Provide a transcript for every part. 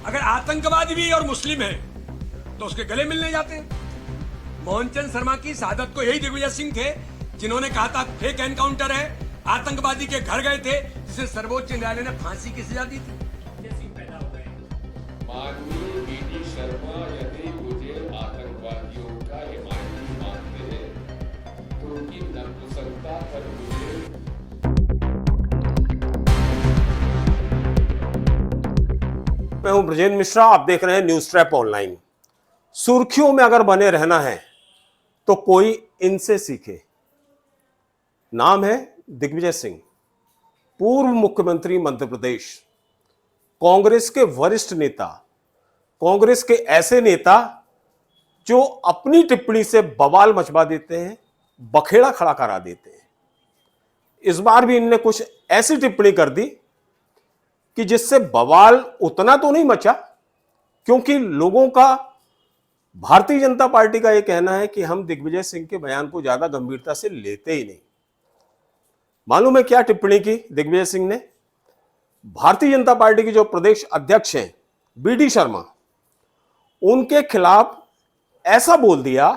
अगर आतंकवादी भी और मुस्लिम है तो उसके गले मिलने जाते हैं। मोहनचंद शर्मा की शहादत को यही दिग्विजय सिंह थे जिन्होंने कहा था फेक एनकाउंटर है, आतंकवादी के घर गए थे, जिसे सर्वोच्च न्यायालय ने फांसी की सजा दी थी। माननीय बीडी शर्मा यदि मुझे आतंकवादियों का हिमायती मानते हैं तो उनकी नपुंसकता पर मुझे। मैं हूं ब्रजेंद्र मिश्रा, आप देख रहे हैं न्यूज ट्रैप ऑनलाइन। सुर्खियों में अगर बने रहना है तो कोई इनसे सीखे। नाम है दिग्विजय सिंह, पूर्व मुख्यमंत्री मध्य प्रदेश, कांग्रेस के वरिष्ठ नेता, कांग्रेस के ऐसे नेता जो अपनी टिप्पणी से बवाल मचवा देते हैं, बखेड़ा खड़ा करा देते हैं। इस बार भी इनने कुछ ऐसी टिप्पणी कर दी कि जिससे बवाल उतना तो नहीं मचा, क्योंकि लोगों का, भारतीय जनता पार्टी का यह कहना है कि हम दिग्विजय सिंह के बयान को ज्यादा गंभीरता से लेते ही नहीं। मालूम है क्या टिप्पणी की दिग्विजय सिंह ने? भारतीय जनता पार्टी के जो प्रदेश अध्यक्ष हैं बीडी शर्मा, उनके खिलाफ ऐसा बोल दिया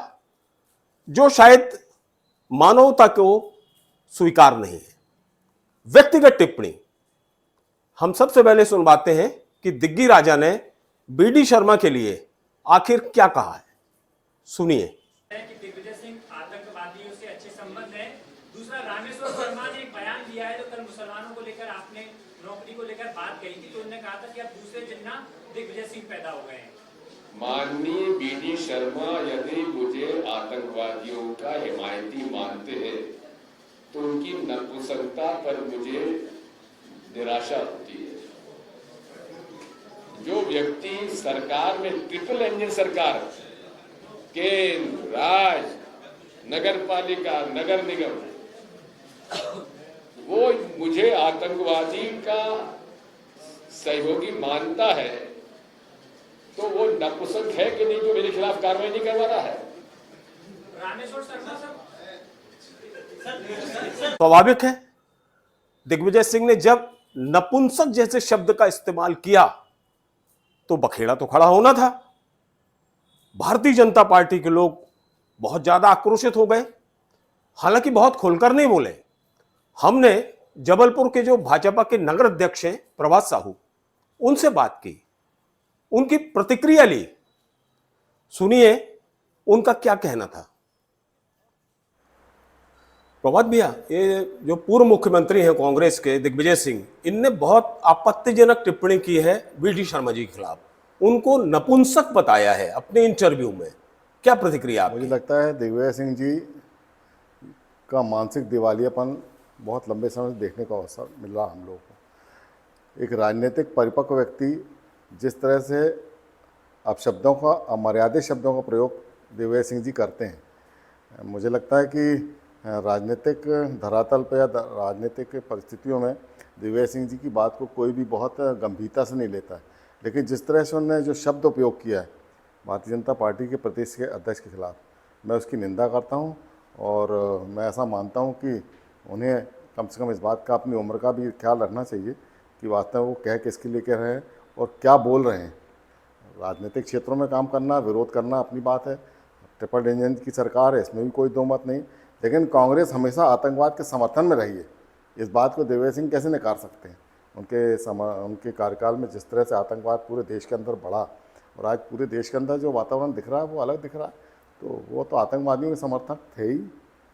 जो शायद मानवता को स्वीकार नहीं है। व्यक्तिगत टिप्पणी। हम सबसे पहले सुनवाते हैं कि दिग्गी राजा ने बीडी शर्मा के लिए आखिर क्या कहा है। सुनिए। कि दिग्विजय सिंह आतंकवादियों से अच्छे संबंध है। दूसरा, रामेश्वर शर्मा ने एक बयान दिया है, तो कल मुसलमानों को लेकर आपने नौकरी को लेकर बात कही थी, तो उन्होंने कहा था कि अब दूसरे जिन्ना दिग्विजय सिंह पैदा हो गए हैं। माननीय बीडी शर्मा यदि मुझे आतंकवादियों का हिमायती मानते हैं तो उनकी नपुंसकता पर मुझे निराशा होती है। जो व्यक्ति सरकार में ट्रिपल इंजन सरकार, केंद्र, राज्य, नगर पालिका, नगर निगम, वो मुझे आतंकवादी का सहयोगी मानता है, तो वो नपुंसक है कि नहीं जो मेरे खिलाफ कार्रवाई नहीं करवा रहा है? रामेश्वर शर्मा स्वाभाविक है, दिग्विजय सिंह ने जब नपुंसक जैसे शब्द का इस्तेमाल किया तो बखेड़ा तो खड़ा होना था। भारतीय जनता पार्टी के लोग बहुत ज्यादा आक्रोशित हो गए, हालांकि बहुत खुलकर नहीं बोले। हमने जबलपुर के जो भाजपा के नगर अध्यक्ष हैं प्रभात साहू, उनसे बात की, उनकी प्रतिक्रिया ली। सुनिए उनका क्या कहना था। प्रभात भैया, ये जो पूर्व मुख्यमंत्री हैं कांग्रेस के दिग्विजय सिंह, इनने बहुत आपत्तिजनक टिप्पणी की है बीडी शर्मा जी के खिलाफ। उनको नपुंसक बताया है अपने इंटरव्यू में। क्या प्रतिक्रिया आपकी? मुझे लगता है दिग्विजय सिंह जी का मानसिक दिवालियापन बहुत लंबे समय से देखने का अवसर मिल रहा हम लोगों को। एक राजनीतिक परिपक्व व्यक्ति जिस तरह से अपशब्दों का, अमर्यादित शब्दों का प्रयोग दिग्विजय सिंह जी करते हैं, मुझे लगता है कि राजनीतिक धरातल पर या राजनीतिक परिस्थितियों में दिग्विजय सिंह जी की बात को कोई भी बहुत गंभीरता से नहीं लेता है। लेकिन जिस तरह से उन्होंने जो शब्द उपयोग किया है भारतीय जनता पार्टी के प्रदेश के अध्यक्ष के खिलाफ, मैं उसकी निंदा करता हूं। और मैं ऐसा मानता हूं कि उन्हें कम से कम इस बात का, अपनी उम्र का भी ख्याल रखना चाहिए कि वास्तव में वो कह किसके लिए कह रहे हैं और क्या बोल रहे हैं। राजनीतिक क्षेत्रों में काम करना, विरोध करना अपनी बात है। ट्रिपल इंजन की सरकार है, इसमें भी कोई दो मत नहीं। लेकिन कांग्रेस हमेशा आतंकवाद के समर्थन में रही है। इस बात को दिग्विजय सिंह कैसे नकार सकते हैं? उनके कार्यकाल में जिस तरह से आतंकवाद पूरे देश के अंदर बढ़ा, और आज पूरे देश के अंदर जो वातावरण दिख रहा है वो अलग दिख रहा है, तो वो तो आतंकवादियों के समर्थक थे ही।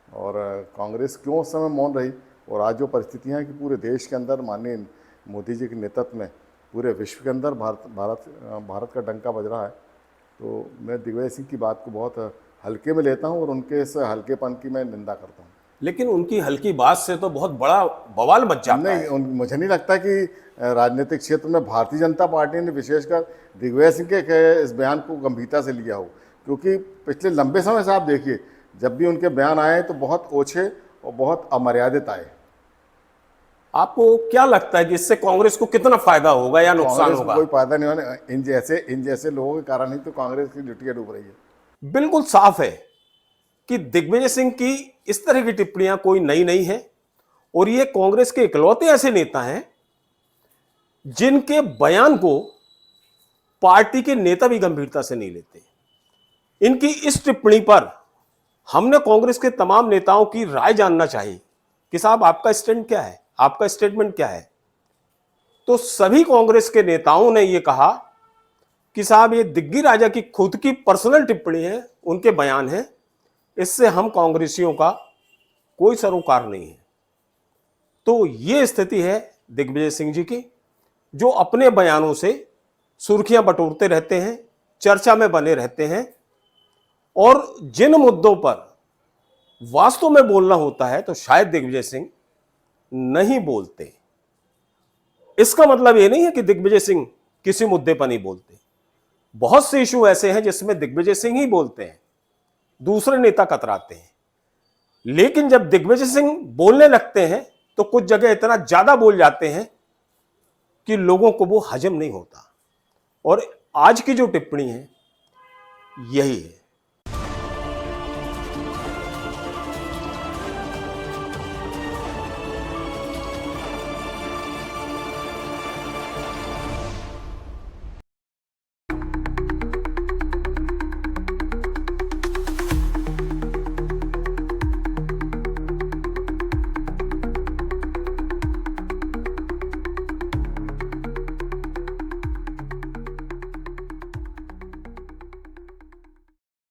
और कांग्रेस क्यों उस समय मौन रही? और आज जो परिस्थितियाँ हैं कि पूरे देश के अंदर माननीय मोदी जी के नेतृत्व में पूरे विश्व के अंदर भारत का डंका बज रहा है, तो मैं दिग्विजय सिंह की बात को बहुत हल्के में लेता हूं और उनके इस हल्केपन की मैं निंदा करता हूं। लेकिन उनकी हल्की बात से तो बहुत बड़ा बवाल मच जाता है। मुझे नहीं लगता कि राजनीतिक क्षेत्र में भारतीय जनता पार्टी ने विशेषकर दिग्विजय सिंह के इस बयान को गंभीरता से लिया हो, क्योंकि पिछले लंबे समय से आप देखिए, जब भी उनके बयान आए तो बहुत ओछे और बहुत अमर्यादित आए। आपको क्या लगता है कि इससे कांग्रेस को कितना फायदा होगा या नुकसान होगा? कोई फायदा नहीं होने, इन जैसे लोगों के कारण ही तो कांग्रेस की लुटिया डूब रही है। बिल्कुल साफ है कि दिग्विजय सिंह की इस तरह की टिप्पणियां कोई नई नहीं है, और ये कांग्रेस के इकलौते ऐसे नेता हैं जिनके बयान को पार्टी के नेता भी गंभीरता से नहीं लेते। इनकी इस टिप्पणी पर हमने कांग्रेस के तमाम नेताओं की राय जानना चाहिए कि साहब आपका स्टैंड क्या है, आपका स्टेटमेंट क्या है। तो सभी कांग्रेस के नेताओं ने यह कहा कि साहब ये दिग्गी राजा की खुद की पर्सनल टिप्पणी है, उनके बयान है, इससे हम कांग्रेसियों का कोई सरोकार नहीं है। तो ये स्थिति है दिग्विजय सिंह जी की, जो अपने बयानों से सुर्खियां बटोरते रहते हैं, चर्चा में बने रहते हैं, और जिन मुद्दों पर वास्तव में बोलना होता है तो शायद दिग्विजय सिंह नहीं बोलते। इसका मतलब यह नहीं है कि दिग्विजय सिंह किसी मुद्दे पर नहीं बोलते। बहुत से इशू ऐसे हैं जिसमें दिग्विजय सिंह ही बोलते हैं, दूसरे नेता कतराते हैं। लेकिन जब दिग्विजय सिंह बोलने लगते हैं तो कुछ जगह इतना ज्यादा बोल जाते हैं कि लोगों को वो हजम नहीं होता। और आज की जो टिप्पणी है यही है।